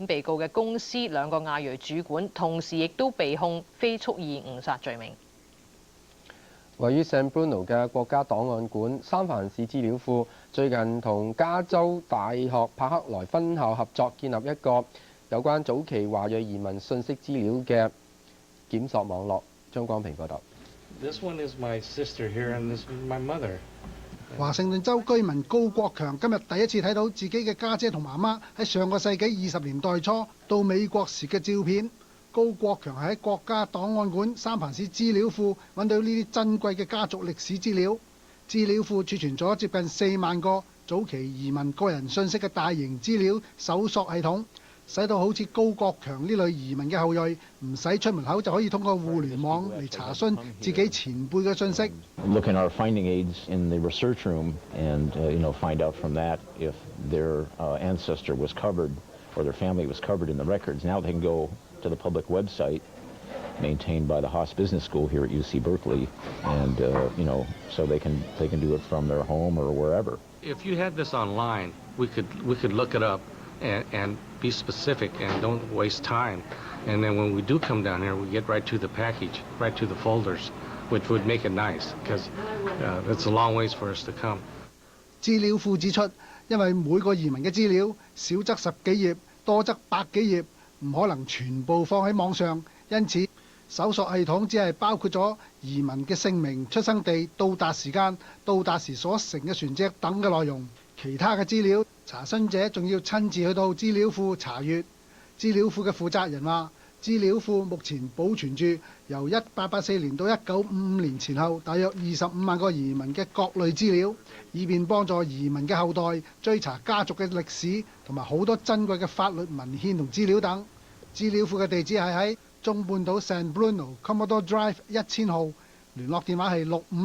被告嘅公司2個亞裔主管，同時亦都被控非蓄意誤殺罪名。位於 San Bruno 嘅國家檔案館三藩市資料庫最近同加州大學柏克萊分校合作，建立一個有關早期華裔移民信息資料嘅檢索網絡。張光平報道。華盛頓州居民高國強今日第一次睇到自己嘅家姐同媽媽喺上個世紀20年代初到美國時嘅照片。高國強係喺國家檔案館三藩市資料庫揾到呢啲珍貴嘅家族歷史資料。資料庫儲存咗接近4萬個早期移民個人信息嘅大型資料搜索系統，使到好似高國強呢類移民嘅後裔唔使出門口就可以通過互聯網嚟查詢自己前輩嘅信息。Look in our finding aids in the research room and find out from that if their ancestor was covered or their family was covered in the records. Now they can go to the public website maintained by the Haas Business School here at UC Berkeley, and so they can do it from their home or wherever. If you had this online, we could look it up and be specific and don't waste time. And then when we do come down here, we get right to the package, right to the folders, which would make it nice because it's a long ways for us to come. 資料庫指出，因為每個移民嘅資料少則10幾頁，多則100幾頁，唔可能全部放喺網上，因此搜索系統只係包括咗移民嘅姓名、出生地、到達時間、到達時所乘嘅船隻等嘅內容。其他嘅資料，查詢者仲要親自去到資料庫查閱。資料庫嘅負責人話，資料庫目前保存住由1884年到1955年前後大約25萬個移民嘅各類資料，以便幫助移民嘅後代追查家族嘅歷史同埋好多珍貴嘅法律文獻同資料等。資料庫嘅地址係喺中半島 San Bruno Commodore Drive 1000號，聯絡電話係65